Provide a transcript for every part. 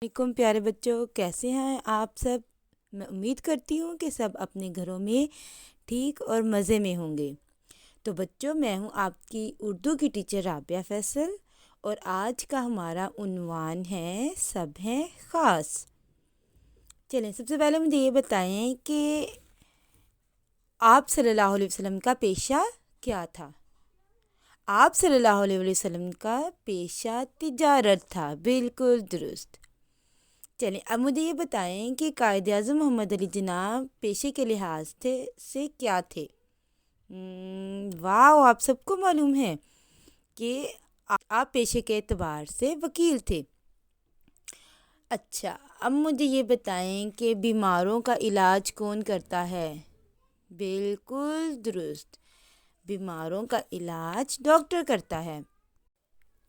علیکم پیارے بچوں، کیسے ہیں آپ سب؟ میں امید کرتی ہوں کہ سب اپنے گھروں میں ٹھیک اور مزے میں ہوں گے۔ تو بچوں، میں ہوں آپ کی اردو کی ٹیچر رابعہ فیصل، اور آج کا ہمارا عنوان ہے سب ہیں خاص۔ چلیں، سب سے پہلے مجھے یہ بتائیں کہ آپ صلی اللہ علیہ وسلم کا پیشہ کیا تھا؟ آپ صلی اللہ علیہ وسلم کا پیشہ تجارت تھا، بالکل درست۔ چلیں، اب مجھے یہ بتائیں کہ قائد اعظم محمد علی جناح پیشے کے لحاظ سے کیا تھے؟ واہ، آپ سب کو معلوم ہے کہ آپ پیشے کے اعتبار سے وکیل تھے۔ اچھا، اب مجھے یہ بتائیں کہ بیماروں کا علاج کون کرتا ہے؟ بالکل درست، بیماروں کا علاج ڈاکٹر کرتا ہے۔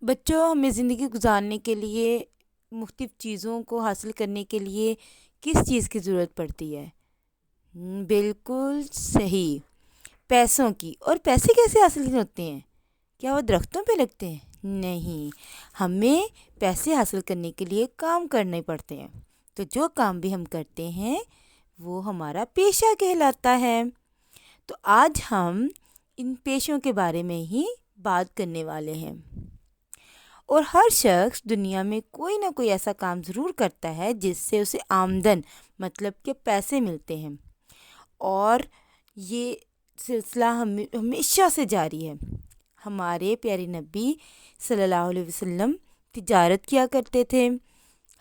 بچوں، ہمیں زندگی گزارنے کے لیے، مختلف چیزوں کو حاصل کرنے کے لیے کس چیز کی ضرورت پڑتی ہے؟ بالکل صحیح، پیسوں کی۔ اور پیسے کیسے حاصل ہوتے ہیں؟ کیا وہ درختوں پہ لگتے ہیں؟ نہیں، ہمیں پیسے حاصل کرنے کے لیے کام کرنے پڑتے ہیں۔ تو جو کام بھی ہم کرتے ہیں وہ ہمارا پیشہ کہلاتا ہے۔ تو آج ہم ان پیشوں کے بارے میں ہی بات کرنے والے ہیں۔ اور ہر شخص دنیا میں کوئی نہ کوئی ایسا کام ضرور کرتا ہے جس سے اسے آمدن، مطلب کہ پیسے ملتے ہیں، اور یہ سلسلہ ہمیشہ سے جاری ہے۔ ہمارے پیارے نبی صلی اللہ علیہ وسلم تجارت کیا کرتے تھے۔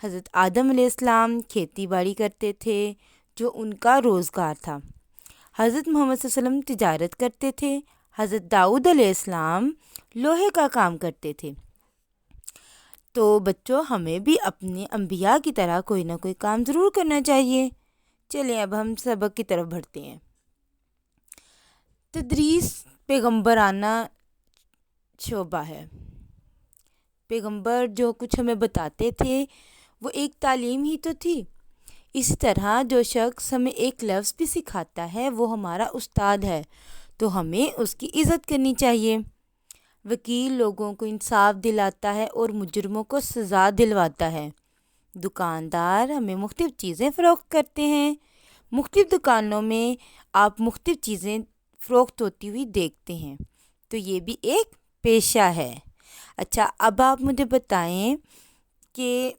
حضرت آدم علیہ السلام کھیتی باڑی کرتے تھے، جو ان کا روزگار تھا۔ حضرت محمد صلی اللہ علیہ وسلم تجارت کرتے تھے۔ حضرت داؤد علیہ السلام لوہے کا کام کرتے تھے۔ تو بچوں، ہمیں بھی اپنے انبیاء کی طرح کوئی نہ کوئی کام ضرور کرنا چاہیے۔ چلیں، اب ہم سبق کی طرف بڑھتے ہیں۔ تدریس پیغمبرانہ شعبہ ہے۔ پیغمبر جو کچھ ہمیں بتاتے تھے وہ ایک تعلیم ہی تو تھی۔ اسی طرح جو شخص ہمیں ایک لفظ بھی سکھاتا ہے وہ ہمارا استاد ہے، تو ہمیں اس کی عزت کرنی چاہیے۔ وکیل لوگوں کو انصاف دلاتا ہے اور مجرموں کو سزا دلواتا ہے۔ دکاندار ہمیں مختلف چیزیں فروخت کرتے ہیں۔ مختلف دکانوں میں آپ مختلف چیزیں فروخت ہوتی ہوئی دیکھتے ہیں، تو یہ بھی ایک پیشہ ہے۔ اچھا، اب آپ مجھے بتائیں کہ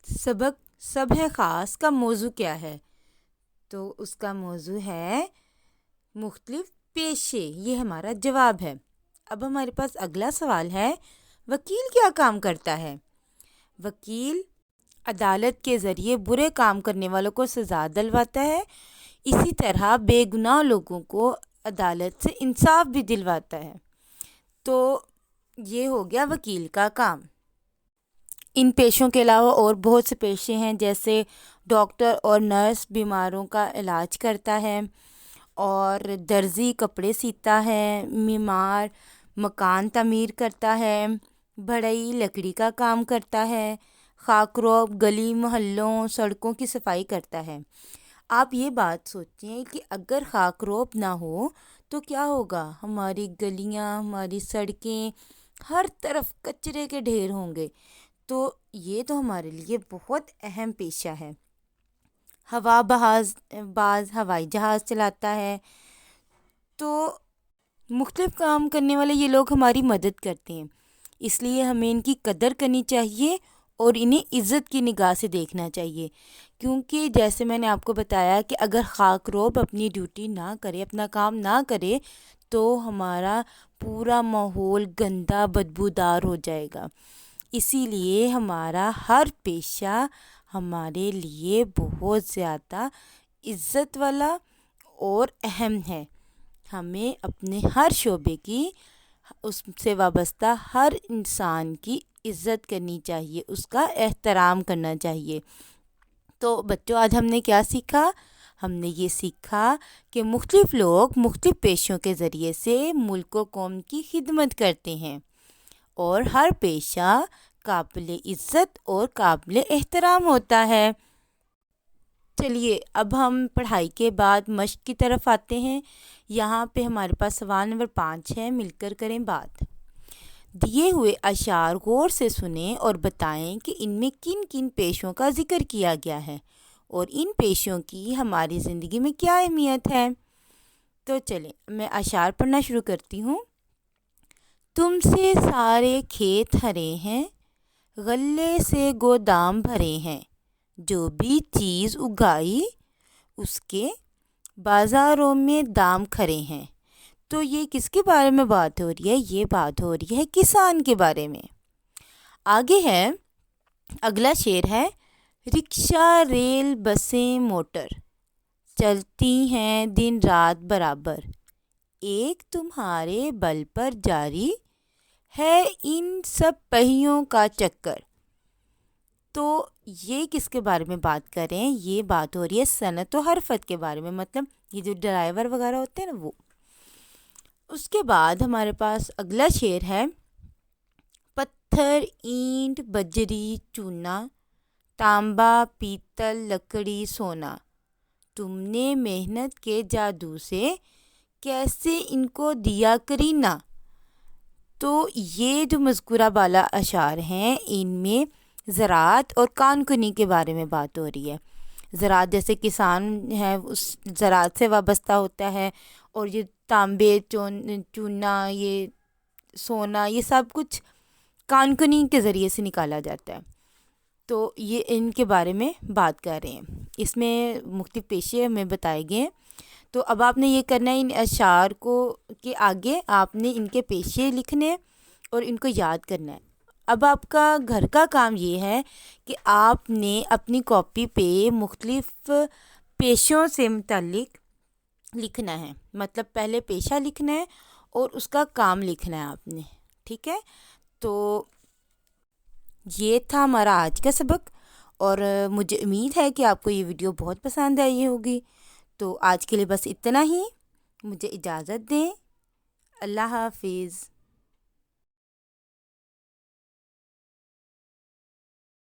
سبق سب ہے خاص کا موضوع کیا ہے؟ تو اس کا موضوع ہے مختلف پیشے، یہ ہمارا جواب ہے۔ اب ہمارے پاس اگلا سوال ہے، وکیل کیا کام کرتا ہے؟ وکیل عدالت کے ذریعے برے کام کرنے والوں کو سزا دلواتا ہے، اسی طرح بے گناہ لوگوں کو عدالت سے انصاف بھی دلواتا ہے۔ تو یہ ہو گیا وکیل کا کام۔ ان پیشوں کے علاوہ اور بہت سے پیشے ہیں، جیسے ڈاکٹر اور نرس بیماروں کا علاج کرتا ہے، اور درزی کپڑے سیتا ہے، معمار مکان تعمیر کرتا ہے، بڑھئی لکڑی کا کام کرتا ہے، خاکروب گلی محلوں سڑکوں کی صفائی کرتا ہے۔ آپ یہ بات سوچیں کہ اگر خاکروب نہ ہو تو کیا ہوگا؟ ہماری گلیاں، ہماری سڑکیں، ہر طرف کچرے کے ڈھیر ہوں گے۔ تو یہ تو ہمارے لیے بہت اہم پیشہ ہے۔ باز ہوائی جہاز چلاتا ہے۔ تو مختلف کام کرنے والے یہ لوگ ہماری مدد کرتے ہیں، اس لیے ہمیں ان کی قدر کرنی چاہیے اور انہیں عزت کی نگاہ سے دیکھنا چاہیے، کیونکہ جیسے میں نے آپ کو بتایا کہ اگر خاکروب اپنی ڈیوٹی نہ کرے، اپنا کام نہ کرے، تو ہمارا پورا ماحول گندا بدبودار ہو جائے گا۔ اسی لیے ہمارا ہر پیشہ ہمارے لیے بہت زیادہ عزت والا اور اہم ہے۔ ہمیں اپنے ہر شعبے کی، اس سے وابستہ ہر انسان کی عزت کرنی چاہیے، اس کا احترام کرنا چاہیے۔ تو بچوں، آج ہم نے کیا سیکھا؟ ہم نے یہ سیکھا کہ مختلف لوگ مختلف پیشوں کے ذریعے سے ملک و قوم کی خدمت کرتے ہیں، اور ہر پیشہ قابل عزت اور قابل احترام ہوتا ہے۔ چلیے اب ہم پڑھائی کے بعد مشق کی طرف آتے ہیں۔ یہاں پہ ہمارے پاس سوال نمبر 5 ہے، مل کر کریں بات۔ دیے ہوئے اشعار غور سے سنیں اور بتائیں کہ ان میں کن کن پیشوں کا ذکر کیا گیا ہے اور ان پیشوں کی ہماری زندگی میں کیا اہمیت ہے۔ تو چلیں میں اشعار پڑھنا شروع کرتی ہوں۔ تم سے سارے کھیت ہرے ہیں، غلے سے گودام بھرے ہیں، جو بھی چیز اگائی اس کے بازاروں میں دام کھڑے ہیں۔ تو یہ کس کے بارے میں بات ہو رہی ہے؟ یہ بات ہو رہی ہے کسان کے بارے میں۔ آگے ہے اگلا شعر ہے، رکشہ ریل بسیں موٹر چلتی ہیں دن رات برابر، ایک تمہارے بل پر جاری ہے ان سب پہیوں کا چکر۔ تو یہ کس کے بارے میں بات کر رہے ہیں؟ یہ بات ہو رہی ہے صنعت و حرفت کے بارے میں، مطلب یہ جو ڈرائیور وغیرہ ہوتے ہیں نا وہ۔ اس کے بعد ہمارے پاس اگلا شعر ہے، پتھر اینٹ بجری چونا، تانبا پیتل لکڑی سونا، تم نے محنت کے جادو سے کیسے ان کو دیا کرینہ۔ تو یہ جو مذکورہ بالا اشعار ہیں ان میں زراعت اور کان کنی کے بارے میں بات ہو رہی ہے۔ زراعت جیسے کسان ہے اس زراعت سے وابستہ ہوتا ہے، اور یہ تانبے چونا یہ سونا یہ سب کچھ کان کنی کے ذریعے سے نکالا جاتا ہے۔ تو یہ ان کے بارے میں بات کر رہے ہیں، اس میں مختلف پیشے ہمیں بتائے گئے ہیں۔ تو اب آپ نے یہ کرنا ہے، ان اشعار کو کے آگے آپ نے ان کے پیشے لکھنے اور ان کو یاد کرنا ہے۔ اب آپ کا گھر کا کام یہ ہے کہ آپ نے اپنی کاپی پہ مختلف پیشوں سے متعلق لکھنا ہے، مطلب پہلے پیشہ لکھنا ہے اور اس کا کام لکھنا ہے آپ نے، ٹھیک ہے؟ تو یہ تھا ہمارا آج کا سبق، اور مجھے امید ہے کہ آپ کو یہ ویڈیو بہت پسند آئی ہوگی۔ تو آج کے لیے بس اتنا ہی، مجھے اجازت دیں، اللہ حافظ۔